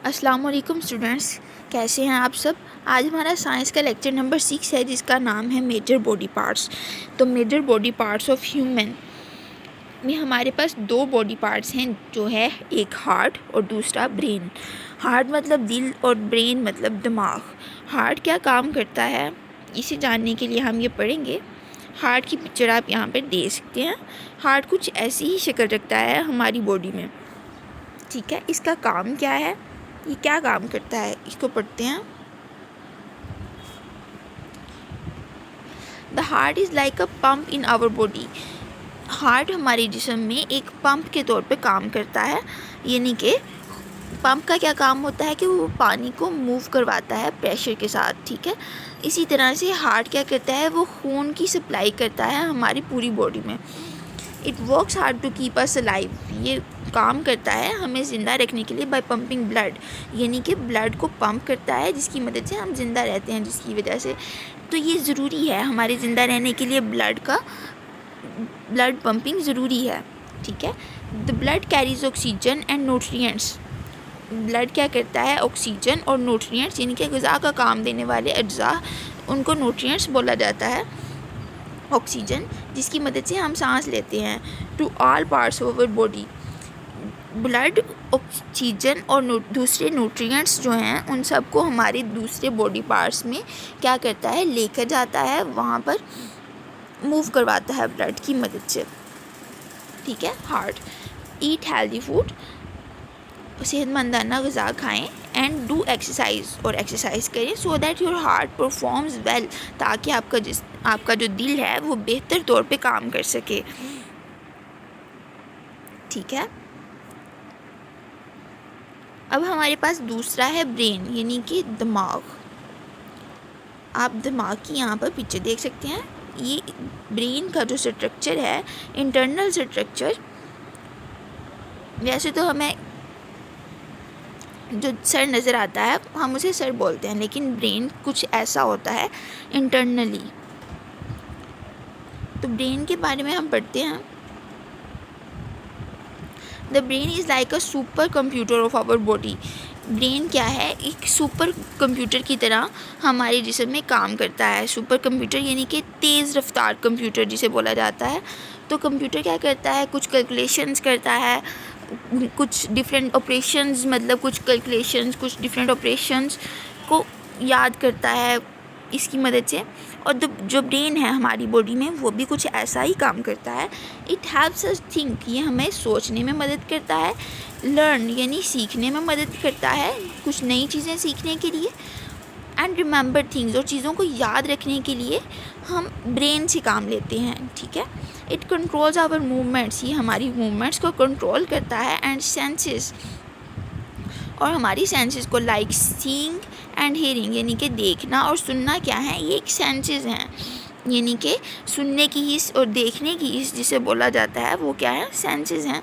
अस्सलाम वालेकुम स्टूडेंट्स, कैसे हैं आप सब। आज हमारा साइंस का लेक्चर नंबर 6 है जिसका नाम है मेजर बॉडी पार्ट्स। तो major body parts of human में हमारे पास दो बॉडी पार्ट्स हैं, जो है एक हार्ट और दूसरा ब्रेन। हार्ट मतलब दिल और ब्रेन मतलब दिमाग। हार्ट क्या काम करता है इसे जानने के लिए हम ये पढ़ेंगे। हार्ट की पिक्चर आप यहाँ पर देख सकते हैं। हार्ट कुछ ऐसी ही शक्ल रखता है हमारी बॉडी में, ठीक है। इसका काम क्या है, ये क्या काम करता है, इसको पढ़ते हैं। The heart is like a pump in our body. Heart हमारे जिस्म में एक पंप के तौर पे काम करता है, यानी कि पंप का क्या काम होता है कि वो पानी को मूव करवाता है प्रेशर के साथ, ठीक है। इसी तरह से हार्ट क्या करता है, वो खून की सप्लाई करता है हमारी पूरी बॉडी में। It works hard to keep us alive. ये काम करता है हमें ज़िंदा रखने के लिए बाय पंपिंग ब्लड, यानी कि ब्लड को पंप करता है जिसकी मदद से हम ज़िंदा रहते हैं, जिसकी वजह से तो ये ज़रूरी है हमारे ज़िंदा रहने के लिए। ब्लड पंपिंग ज़रूरी है, ठीक है। The blood carries oxygen and nutrients. Blood क्या करता है, ऑक्सीजन और न्यूट्रिएंट्स यानी कि ग़िज़ा का काम देने वाले अज्जा, उनको न्यूट्रिएंट्स बोला जाता है। ऑक्सीजन जिसकी मदद से हम सांस लेते हैं, to all parts of our body. Blood oxygen और दूसरे न्यूट्रिएंट्स जो हैं उन सबको हमारे दूसरे बॉडी पार्ट्स में क्या करता है, लेकर जाता है, वहाँ पर मूव करवाता है ब्लड की मदद से, ठीक है। हार्ट ईट हेल्दी फूड, सेहतमंदाना ग़िज़ा खाएँ, एंड डू एक्सरसाइज, और एक्सरसाइज करें, so that your heart performs well, ताकि आपका जो दिल है वो बेहतर तौर पे काम कर सके, ठीक है। अब हमारे पास दूसरा है ब्रेन, यानी कि दिमाग। आप दिमाग की यहाँ पर पिक्चर देख सकते हैं। ये ब्रेन का जो स्ट्रक्चर है, इंटरनल स्ट्रक्चर, वैसे तो हमें जो सर नज़र आता है हम उसे सर बोलते हैं, लेकिन ब्रेन कुछ ऐसा होता है इंटरनली। तो ब्रेन के बारे में हम पढ़ते हैं। The brain is like a super computer of our body. Brain क्या है, एक सुपर कंप्यूटर की तरह हमारे जिस्म में काम करता है। सुपर कंप्यूटर यानी कि तेज़ रफ्तार कंप्यूटर जिसे बोला जाता है। तो कंप्यूटर क्या करता है, कुछ कैलकुलेशंस करता है, कुछ डिफरेंट ऑपरेशंस, मतलब कुछ कैलकुलेशंस, कुछ डिफरेंट ऑपरेशंस को याद करता है इसकी मदद से। और जो ब्रेन है हमारी बॉडी में वो भी कुछ ऐसा ही काम करता है। इट हेल्प्स अस थिंक, ये हमें सोचने में मदद करता है। लर्न यानी सीखने में मदद करता है, कुछ नई चीज़ें सीखने के लिए। एंड रिमेंबर थिंग्स, और चीज़ों को याद रखने के लिए हम ब्रेन से काम लेते हैं, ठीक है। इट कंट्रोल्स आवर मूवमेंट्स, ये हमारी मूवमेंट्स को कंट्रोल करता है। एंड सेंसेस, और हमारी सेंसेस को, लाइक सीइंग एंड हियरिंग, यानी कि देखना और सुनना क्या है, ये एक सेंसेस हैं, यानी कि सुनने की हिस्स और देखने की हिस्स जिसे बोला जाता है वो क्या है, सेंसेस हैं,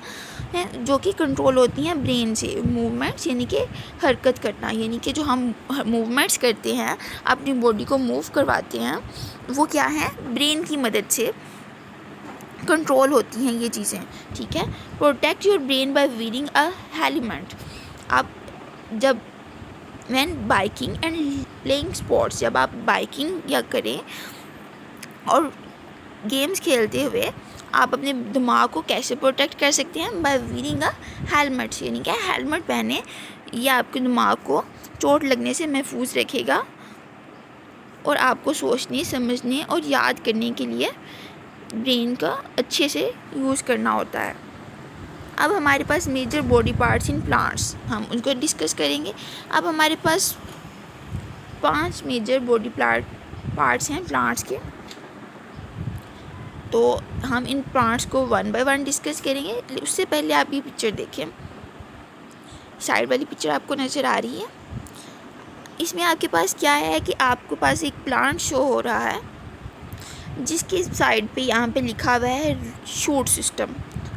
जो कि कंट्रोल होती हैं ब्रेन से। मूवमेंट्स यानी कि हरकत करना, यानी कि जो हम मूवमेंट्स करते हैं, अपनी बॉडी को मूव करवाते हैं, वो क्या है, ब्रेन की मदद से कंट्रोल होती हैं ये चीज़ें, ठीक है। Protect your brain bye wearing a helmet. आप जब when biking and playing sports, जब आप बाइकिंग या करें और गेम्स खेलते हुए आप अपने दिमाग को कैसे प्रोटेक्ट कर सकते हैं, बाय वीयरिंग अ हेलमेट, यानी कि हेलमेट पहने, ये आपके दिमाग को चोट लगने से महफूज रखेगा और आपको सोचने, समझने और याद करने के लिए ब्रेन का अच्छे से यूज़ करना होता है। अब हमारे पास major body parts in plants, हम उनको डिस्कस करेंगे। अब हमारे पास 5 मेजर बॉडी पार्ट्स हैं प्लांट्स के, तो हम इन प्लांट्स को 1 बाय 1 डिस्कस करेंगे। उससे पहले आप ये पिक्चर देखें, साइड वाली पिक्चर आपको नज़र आ रही है। इसमें आपके पास क्या है कि आपके पास एक प्लांट शो हो रहा है जिसके साइड पे यहाँ पे लिखा हुआ है शूट सिस्टम,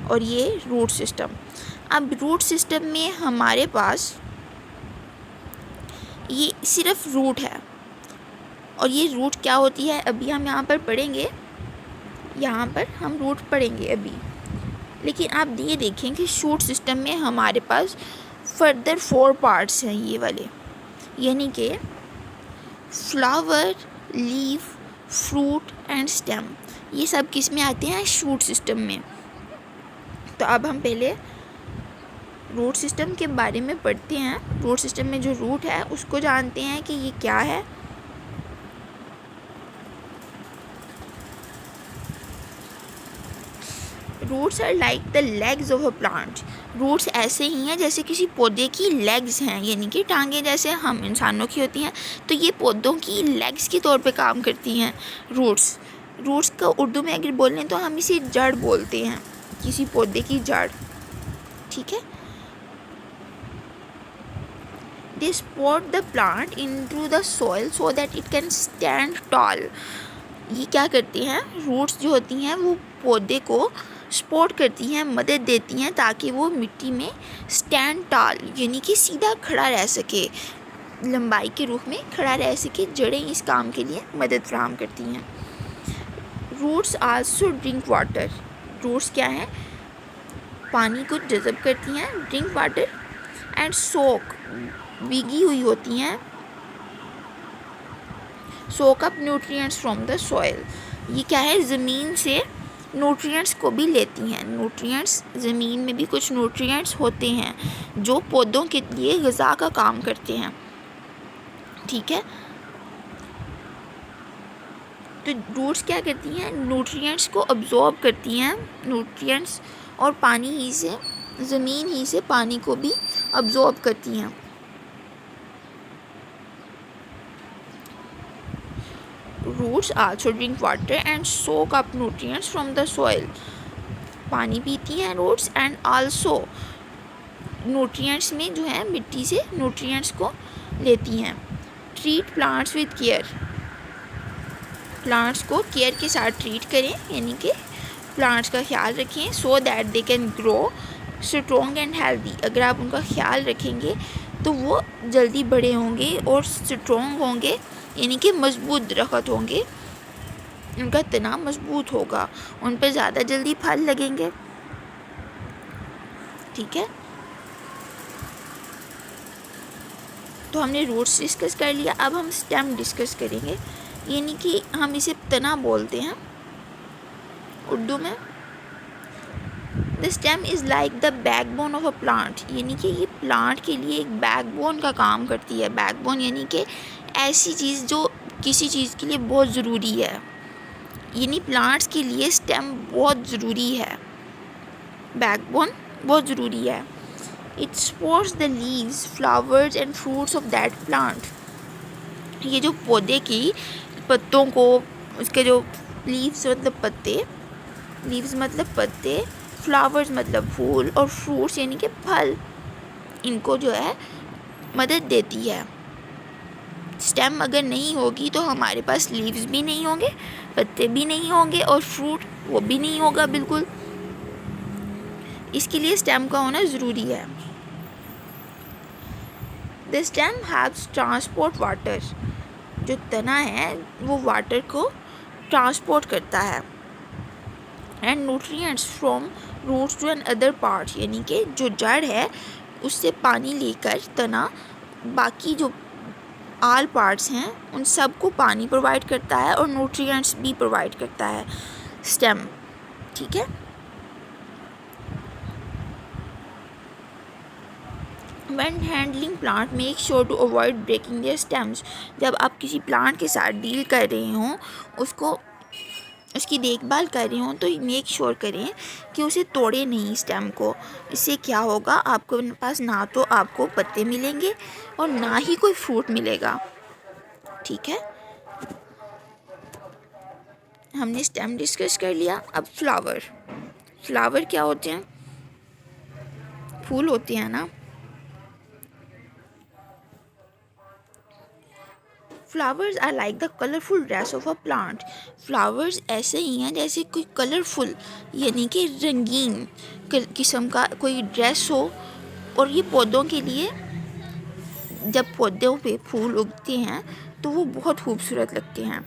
और ये रूट सिस्टम। अब रूट सिस्टम में हमारे पास ये सिर्फ रूट है, और ये रूट क्या होती है अभी हम यहाँ पर पढ़ेंगे, यहाँ पर हम रूट पढ़ेंगे अभी। लेकिन आप ये देखें कि शूट सिस्टम में हमारे पास फर्दर 4 पार्ट्स हैं ये वाले, यानी कि flower, leaf, fruit and stem, ये सब किस में आते हैं? शूट सिस्टम में। तो अब हम पहले रूट सिस्टम के बारे में पढ़ते हैं। रूट सिस्टम में जो रूट है उसको जानते हैं कि ये क्या है। Roots are like the legs of a plant. Roots ऐसे ही हैं जैसे किसी पौधे की लेग्स हैं, यानी कि टांगें जैसे हम इंसानों की होती हैं, तो ये पौधों की लेग्स के तौर पे काम करती हैं रूट्स। रूट्स का उर्दू में अगर बोलें तो हम इसे जड़ बोलते हैं, किसी पौधे की जड़, ठीक है। They support the plant into the soil so that it can stand tall. ये क्या करती हैं? रूट्स जो होती हैं वो पौधे को सपोर्ट करती हैं, मदद देती हैं ताकि वो मिट्टी में स्टैंड टॉल, यानी कि सीधा खड़ा रह सके, लंबाई के रूप में खड़ा रह सके। जड़ें इस काम के लिए मदद फराहम करती हैं। Roots also drink water. Roots क्या हैं? पानी को जज़ब करती हैं, ड्रिंक वाटर, एंड सोक, भीगी हुई होती हैं, soak up nutrients from the soil. ये क्या है? ज़मीन से न्यूट्रिएंट्स को भी लेती हैं। न्यूट्रिएंट्स, ज़मीन में भी कुछ न्यूट्रिएंट्स होते हैं जो पौधों के लिए ग़िज़ा का काम करते हैं, ठीक है। तो रूट्स क्या करती हैं? न्यूट्रिएंट्स को अब्जॉर्ब करती हैं, न्यूट्रिएंट्स, और पानी ही से, ज़मीन ही से पानी को भी अब्जॉर्ब करती हैं। Roots also drink water and soak up nutrients from the soil. पानी पीती हैं रूट्स एंड आल्सो न्यूट्रिएंट्स में जो है मिट्टी से न्यूट्रिएंट्स को लेती हैं। Treat plants with care. Plants को केयर के साथ ट्रीट करें, यानी कि प्लांट्स का ख्याल रखें, so that they can grow strong and healthy. अगर आप उनका ख्याल रखेंगे तो वो जल्दी बड़े होंगे और स्ट्रॉन्ग होंगे, यानी कि मजबूत दरख्त होंगे, उनका तना मजबूत होगा, उन पर ज़्यादा जल्दी फल लगेंगे, ठीक है। तो हमने रूट्स डिस्कस कर लिया, अब हम स्टेम डिस्कस करेंगे, यानी कि हम इसे तना बोलते हैं उर्दू में। The stem is like the backbone of a plant, यानी कि ये प्लांट के लिए एक बैकबोन का काम करती है। बैकबोन यानी कि ऐसी चीज़ जो किसी चीज़ के लिए बहुत ज़रूरी है, यानी प्लांट्स के लिए स्टेम बहुत ज़रूरी है, बैकबोन बहुत ज़रूरी है। It supports the leaves, flowers and fruits of that plant. ये जो पौधे की पत्तों को, उसके जो लीव्स मतलब पत्ते, लीव्स मतलब पत्ते, फ्लावर्स मतलब फूल, और फ्रूट्स यानी कि फल, इनको जो है मदद देती है। स्टेम अगर नहीं होगी तो हमारे पास लीव्स भी नहीं होंगे, पत्ते भी नहीं होंगे, और फ्रूट वो भी नहीं होगा बिल्कुल। इसके लिए स्टेम का होना ज़रूरी है। The stem haves transport water. जो तना है वो वाटर को ट्रांसपोर्ट करता है, and nutrients from roots to an other part, यानी कि जो जड़ है उससे पानी लेकर तना बाकी जो आल पार्ट्स हैं उन सब को पानी प्रोवाइड करता है और न्यूट्रिएंट्स भी प्रोवाइड करता है स्टेम, ठीक है। When handling plant, make sure to avoid breaking their stems. जब आप किसी प्लांट के साथ डील कर रहे हों, उसको उसकी देखभाल कर रहे हों, तो मेक श्योर करें कि उसे तोड़े नहीं स्टेम को। इससे क्या होगा, आपको पास ना तो आपको पत्ते मिलेंगे और ना ही कोई फ्रूट मिलेगा, ठीक है। हमने स्टेम डिस्कस कर लिया। अब फ्लावर। फ्लावर क्या होते हैं? फूल होते हैं ना। Flowers are like the colourful dress of a plant. Flowers ऐसे ही हैं जैसे कोई कलरफुल, यानी कि रंगीन किस्म का कोई ड्रेस हो। और ये पौधों के लिए, जब पौधों पे फूल उगते हैं तो वो बहुत खूबसूरत लगते हैं,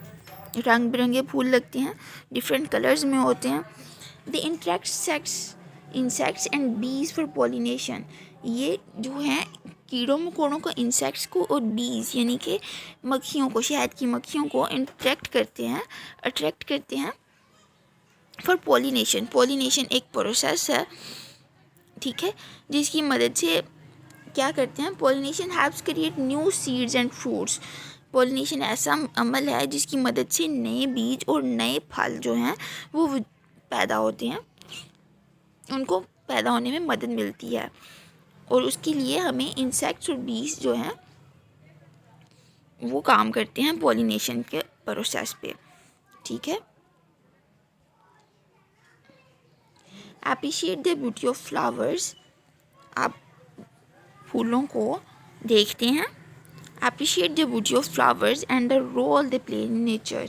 रंग बिरंगे फूल लगते हैं, डिफरेंट कलर्स में होते हैं। दे इंट्रैक्ट इंसेक्ट्स एंड बीज फॉर पॉलिनेशन। ये जो हैं कीड़ों मकोड़ों को, इंसेक्ट्स को और बीज यानी कि मक्खियों को, शहद की मक्खियों को अट्रैक्ट करते हैं फॉर पोलिनेशन। पोलिनेशन एक प्रोसेस है, ठीक है, जिसकी मदद से क्या करते हैं, pollination helps create new seeds and fruits. Pollination ऐसा अमल है जिसकी मदद से नए बीज और नए फल जो हैं वो पैदा होते हैं, उनको पैदा होने में मदद मिलती है। और उसके लिए हमें इंसेक्ट्स और बीज जो हैं वो काम करते हैं पोलिनेशन के प्रोसेस पे, ठीक है। Appreciate the beauty of flowers. आप फूलों को देखते हैं। Appreciate the beauty of flowers and the role they play in nature.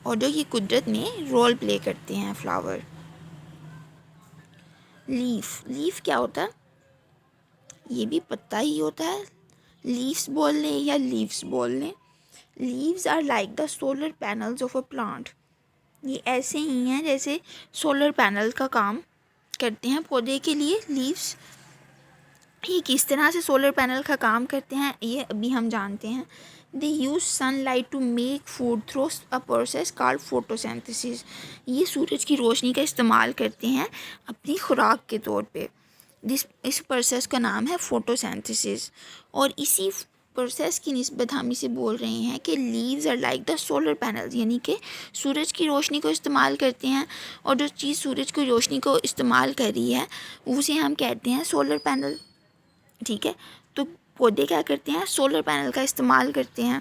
और जो ये कुदरत में रोल प्ले करते हैं फ्लावर। लीफ क्या होता है, ये भी पत्ता ही होता है। लीव्स बोल लें या लीव्स बोल लें, leaves are like the solar panels of a plant. ये ऐसे ही हैं जैसे सोलर पैनल का काम करते हैं पौधे के लिए लीव्स। ये किस तरह से सोलर पैनल का काम करते हैं ये अभी हम जानते हैं। They use sunlight to make food through a process called photosynthesis. ये सूरज की रोशनी का इस्तेमाल करते हैं अपनी खुराक के तौर पे। इस प्रोसेस का नाम है फोटोसिंथेसिस। और इसी प्रोसेस की निस्बत हम इसे बोल रहे हैं कि leaves are like the solar panels, यानी कि सूरज की रोशनी को इस्तेमाल करते हैं। और जो चीज़ सूरज की रोशनी को इस्तेमाल कर रही है उसे हम कहते हैं सोलर पैनल, ठीक है। तो पौधे क्या करते हैं, सोलर पैनल का इस्तेमाल करते हैं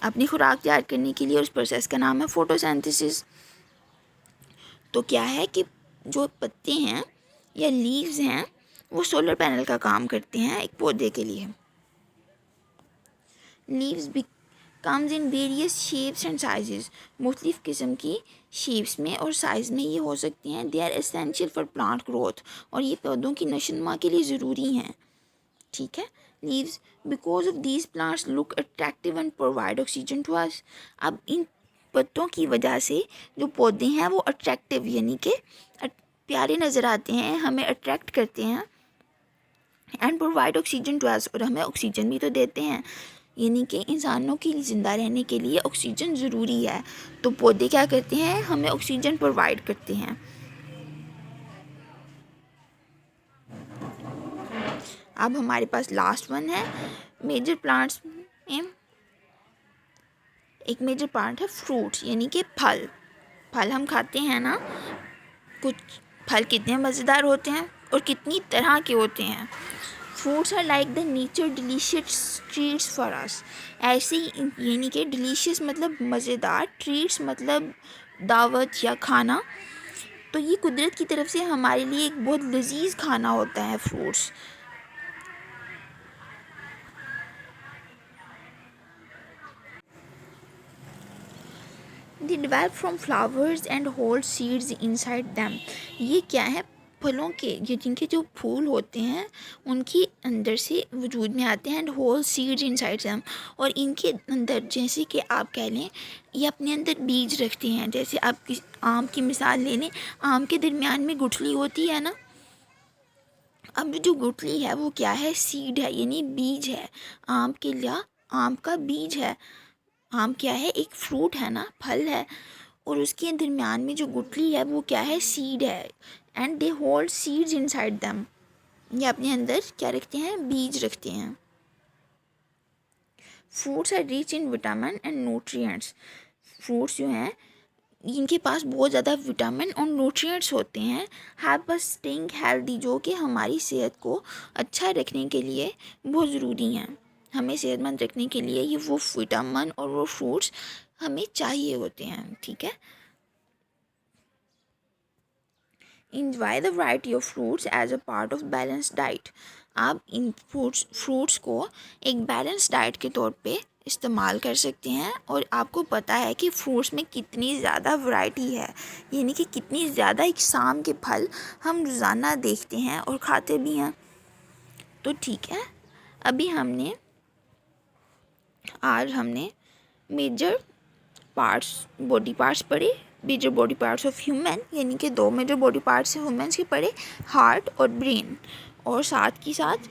अपनी खुराक तैयार करने के लिए, और उस प्रोसेस का नाम है फोटोसिंथेसिस। तो क्या है कि जो पत्ते हैं या लीव्स हैं वो सोलर पैनल का काम करते हैं एक पौधे के लिए। Leaves comes in various shapes and sizes. मुख्तलिफ किस्म की शेप्स में और साइज़ में ये हो सकती हैं। They are essential for plant growth. और ये पौधों की नशोनुमा के लिए ज़रूरी हैं, ठीक है। Leaves because of these plants look attractive and provide oxygen to us. अब इन पत्तों की वजह से जो पौधे हैं वो अट्रैक्टिव यानी कि प्यारे नज़र आते हैं, हमें अट्रैक्ट करते हैं। And provide oxygen to us, और हमें ऑक्सीजन भी तो देते हैं, यानी कि इंसानों की ज़िंदा रहने के लिए ऑक्सीजन ज़रूरी है। तो पौधे क्या करते हैं, हमें ऑक्सीजन प्रोवाइड करते हैं। अब हमारे पास लास्ट वन है मेजर प्लांट्स में। एक मेजर प्लांट है फ्रूट्स यानी कि फल। फल हम खाते हैं ना, कुछ फल कितने मज़ेदार होते हैं और कितनी तरह के होते हैं। Fruits are like the nature delicious treats for us. ऐसे ही यानी कि डिलीशियस मतलब मज़ेदार, ट्रीट्स मतलब दावत या खाना। तो ये कुदरत की तरफ से हमारे लिए एक बहुत लजीज खाना होता है fruits. They develop from flowers and hold seeds inside them. ये क्या है, फलों के ये जिनके जो फूल होते हैं उनके अंदर से वजूद में आते हैं। And hold seeds inside them, और इनके अंदर जैसे कि आप कह लें ये अपने अंदर बीज रखते हैं। जैसे आप आम की मिसाल ले लें, आम के दरमियान में गुठली होती है ना, अब जो गुठली है वो क्या है, सीड है यानी बीज है। आम के लिए आम का बीज है। आम क्या है, एक फ्रूट है ना, फल है, और उसके दरमियान में जो गुठली है वो क्या है, सीड है। And they hold seeds inside them. ये अपने अंदर क्या रखते हैं, बीज रखते हैं। Fruits are rich in vitamin and nutrients. Fruits जो हैं इनके पास बहुत ज़्यादा विटामिन और न्यूट्रिएंट्स होते हैं। हैव अस स्टेइंग हेल्दी, जो कि हमारी सेहत को अच्छा रखने के लिए बहुत ज़रूरी हैं। हमें सेहतमंद रखने के लिए ये वो विटामिन और वो फ्रूट्स हमें चाहिए होते हैं, ठीक है। Enjoy the variety of fruits as a part of balanced diet. आप इन फ्रूट्स को एक बैलेंस डाइट के तौर पे इस्तेमाल कर सकते हैं। और आपको पता है कि फ्रूट्स में कितनी ज़्यादा वैरायटी है, यानी कि कितनी ज़्यादा इकसाम के फल हम रोज़ाना देखते हैं और खाते भी हैं। तो ठीक है, अभी आज हमने मेजर पार्ट्स, बॉडी पार्ट्स पढ़े major body parts of human, यानी कि 2 मेजर बॉडी पार्ट्स हैं ह्यूमन्स के पड़े, हार्ट और ब्रेन, और साथ ही साथ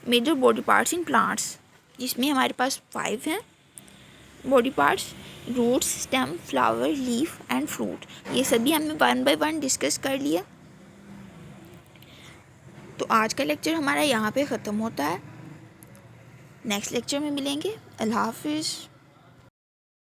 major body parts in plants, जिसमें हमारे पास 5 हैं body parts, roots, stem, flower, leaf and fruit. ये सभी हमने 1 बाय 1 डिस्कस कर लिया। तो आज का लेक्चर हमारा यहाँ पे ख़त्म होता है। नेक्स्ट लेक्चर में मिलेंगे। अल्लाह हाफिज़।